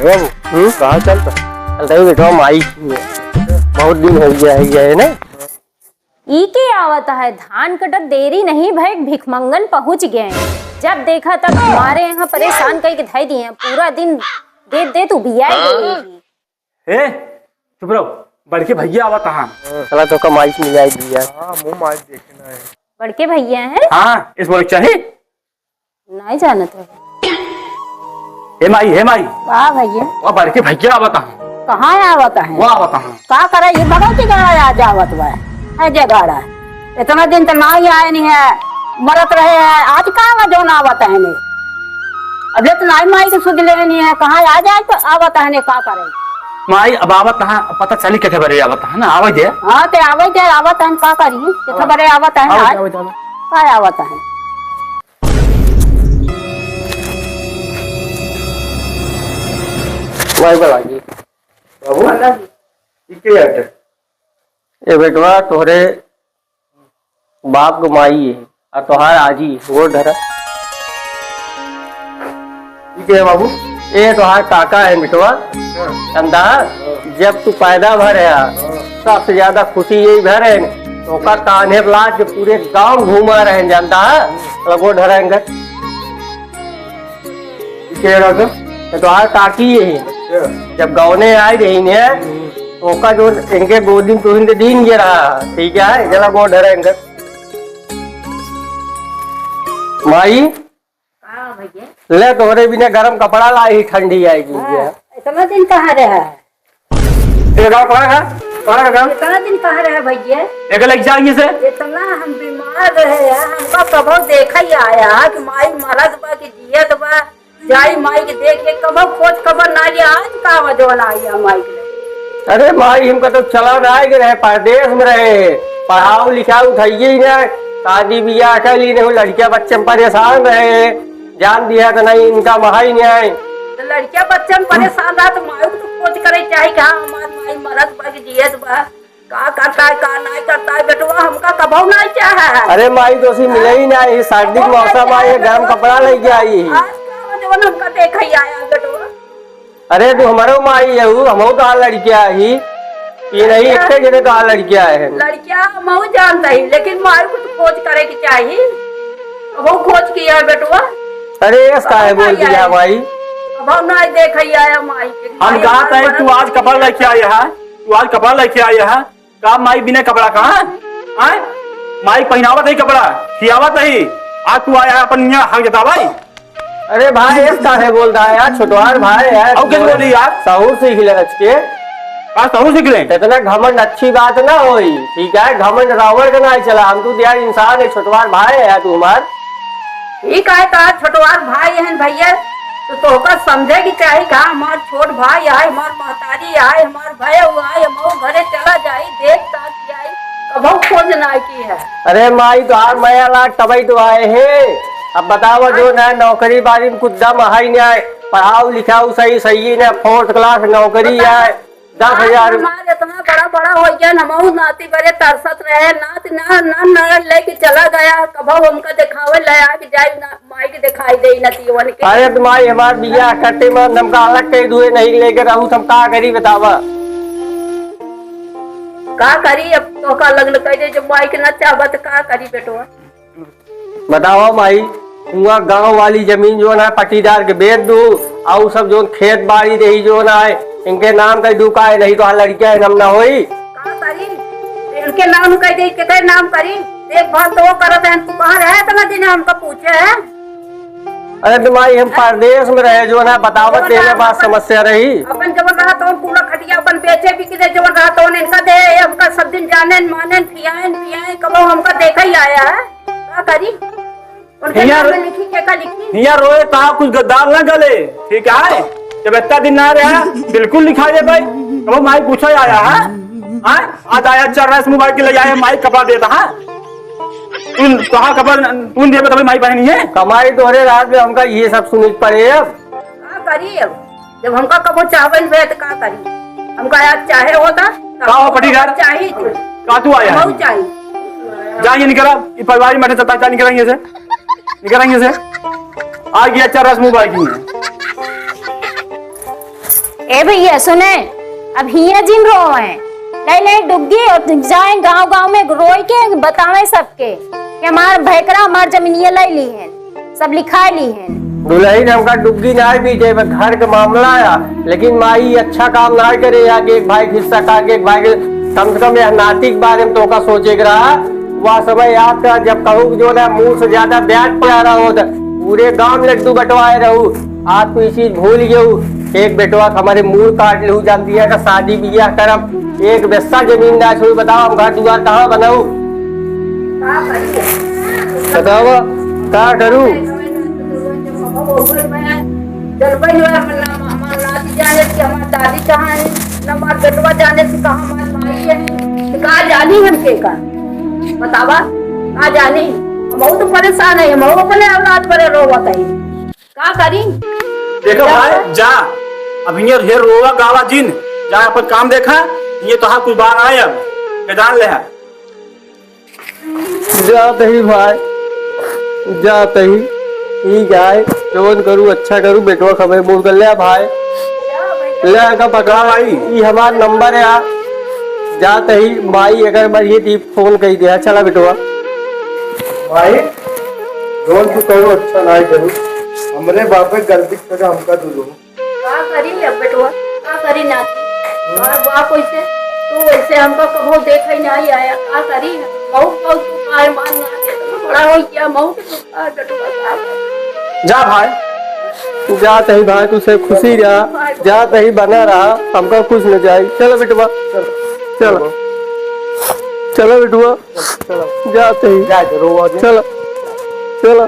कहाँ चलता बेटा माई बहुत दिन हो गया है ना। ई के आवत है धान कटत देरी नहीं भाई भिखमंगन पहुंच गए जब देखा तब हमारे यहाँ परेशान कई के धाई दिए पूरा दिन दे तू भी ए चुप रहो बड़के भैया आवत हाँ चला तो कमाई से मिलाई दिया। हाँ मुँह मार देखना है। बड़के भैया हैं हाँ इस बोल चाहिए नहीं जानत है। हे माई वाह भैया वो बड़के भैया आवत हाँ कहाँ आवत है वो आवत हाँ का करे ये भगवती गाड़ा आ जावत बा है जे गाड़ा इतना दिन तो ना ही आए नहीं है मरत रहे हैं आज कहाँ जो ना आवत है ने अब तो नाई माई के सुध ले नहीं है कहाँ आ जाए तो आवत है ने का करे माई अब आवत हाँ पता चली कैसे बरे आवत है ना आवे दे हाँ ते आवत है का करी कितना बड़े आवत है आज का आवत है माई बला जी बाबू इके आटे ये बेटवा तोहरे बाप को माई है और तोहार आजी वो डरा इके है बाबू। ये तोहार काका है बेटवा अंदा जब तू पैदा भर है सबसे ज्यादा खुशी यही भर है तो कान्हे बला जो पूरे गांव घूमा रहे जानता है वो डरेंगे इके है तो तोहार काकी है जब गौने आई रही ने ओका जो इनके गोदी तुहिन दिन गिरा ठीक है जला वो डरेंगे माई ले तोहरे बिना गरम कपड़ा लाई ठंडी आएगी इतना दिन कहाँ रहे इतना दिन कहाँ रहे भैया एक लग जाएंगे से इतना हम बीमार रहे हैं हमका कबो देखा ही आया कि माई मरद बा कि जियत बा जाई माई के देखे कबो खोज खबर ना लिया आज का वजह आई माई के अरे माई हमका तो चला रहा के रहे परदेश में रहे पढ़ाओ लिखाओ उठाइए ही ना शादी बियाह कर ली नहीं लड़कियां बच्चे परेशान रहे जान दिया तो नहीं इनका महाई नहीं आए तो लड़कियां बच्चे परेशान रहा तो माई को तो खोज करे चाहिए कहा हमार माई मरद बा कि जियत बा का करता है का नहीं करता है बेटवा हमका कबो नहीं चाहे। अरे माई तो उसी मिले ही नहीं सर्दी के मौसम आए गर्म कपड़ा लेके आई हमका देखा ही आया बेटवा। अरे तू हमारे माई है हम तो लड़कियां ही ये नहीं इतने जने तो लड़कियां है लड़कियां मऊ जानता ही लेकिन माई को तो खोज करे की चाहिए वो खोज किया बेटवा। अरे इसका है बोल दिया माई अब नहीं देखा ही आया माई हम कहा था तू आज कपड़ा लेके आया है तू आज कपड़ा लेके आया है का माई बिना कपड़ा कहाँ माई पहनावत है कपड़ा खियावत है आज तू आया अपन यहाँ हक जता भाई। अरे भाई इसका है बोल रहा है यार छोटवार भाई है अब कैसे बोल रही यार सहूर सीख ले रच के सहूर सीख ले इतना घमंड अच्छी बात ना होई ठीक है घमंड रावण का नहीं चला हम तू यार इंसान है छोटवार भाई है तू हमार ठीक है तो छोटवार भाई है भैया तो तोहका समझे की चाहिए कहा हमार छोट भाई आए हमार महतारी आए हमार भाई आए हम घरे चला जाये देख ताक जाये कबो खोज ना की है। अरे माई तो आर माया लाख तबई तो आए है अब बताओ जो ना नौकरी बारी में कुछ दम हाई नहीं आए पढ़ाओ लिखाओ सही सही ने 4th क्लास नौकरी है 10,000 इतना बड़ा बड़ा हो गया नमऊ नाती बड़े तरसत रहे नात ना लेके चला गया कबो हमका दिखावे लया कि जाई माई के दिखाई दे नतीवन के। अरे तुम्हारी हमार बिया कट्टे में हमका अलग कह दुए नहीं लेकर रहूं तुम का करी बतावा का करी अब तो का लगन कह दे जब माई के न चाहत का करी बेटवा बताओ माई हुआ गांव वाली जमीन जो ना पट्टीदार के बेच दू और सब जो खेत बाड़ी रही जो ना है इनके नाम का दुका है नहीं तो लड़कियां नाम ना होई का करी इनके नाम कह दे के नाम करी देखभाल तो वो करत है तू कहां रहे इतना दिन हमको पूछे है। अरे तुम्हारी हम परदेश में रहे जो ना बतावत देने बात समस्या रही अपन जब रहा तो पूरा खटिया अपन बेचे भी किधर जब रहा तो इनका दे हमका सब दिन जाने माने पियाए कबो हमका देखा ही आया है का करी उनके नाम में लिखी के का लिखी हिया रोए ता कुछ गद्दार न गले ठीक है जब इतना दिन ना रहा बिल्कुल लिखा दे भाई कब माई पूछा आया है आज आया चल रहा मोबाइल के ले आया माई कपड़ा देता है तुम कहा खबर तुम दे तभी माई पहनी है कमाई तोहरे रात में हमका ये सब सुनी पड़े अब का करी अब जब हमका कबो चावल बे तो का करी हमका आज चाहे होता का हो पटीदार चाहिए का तू आया बहुत चाहिए जाइए निकला परिवार में सत्ता निकलेंगे से निकलेंगे से आ गया अच्छा रस मोबाइल की ए भैया सुने, अब हिया जिन रो है ले ले डुग्गी और जाए गांव गांव में रोई के बतावे सबके कि हमार भैकरा हमार जमीनिया ले ली है, सब लिखा ली है। दुल्हन हमका डुग्गी ना भी दे, बस घर का मामला आया, लेकिन माई अच्छा काम ना करे, आगे एक भाई हिस्सा का के एक भाई के कम से कम यह नाती के बारे में तो का सोचे के रहा। वह समय याद कर जब कहूँ जो ना मुंह से ज्यादा ब्याज पड़ा रहा हो, पूरे गांव में लड्डू बंटवाए रहू। आज तो ये चीज भूल गयू, एक बेटवा हमारे मुंह काट लू, जानती है का शादी बियाह करब, एक बेस्सा जमीन ना छोड़, बताओ हम घर दुआर कहाँ बनाऊ, बताओ क्या करूँ। दादी कहाँ है, न हमार बेटवा जाने से कहाँ हमारी माई है, कहाँ जानी हमके का बतावा, कहाँ जानी। बहुत तो परेशान है, हम अपने औलाद पर रोवत है, का करी। देखो भाई जा, अब ये ढेर रोवा गावा जिन जा, अपन काम देखा, ये तो हाँ कुछ बार आए अब के जान ले है। जाते ही भाई, जाते ही ठीक है, जोन करूँ अच्छा करूँ, बेटवा खबर बोल कर ले भाई, ले का पकड़ा भाई, ये हमारा नंबर है। जाते ही माई अगर बार ये दी फोन कर दिया, चला बेटवा भाई जोन तू करूँ अच्छा ना करूँ, हमरे बाप गलती कर हमका दूर का करी अब बेटवा, का करी नाती और बाप वैसे तू वैसे हमको कहो देख ही नहीं आया, का करी बहुत बहुत तू पाए मान ना के तो बड़ा हो गया मऊ के तू का बेटवा का जा भाई, जाते ही भाई तुझसे खुशी रहा, जाते ही बना रहा, हमका कुछ न जाए। चलो बेटवा, चलो चलो बेटवा, जाते ही जाए रोवा चलो चलो।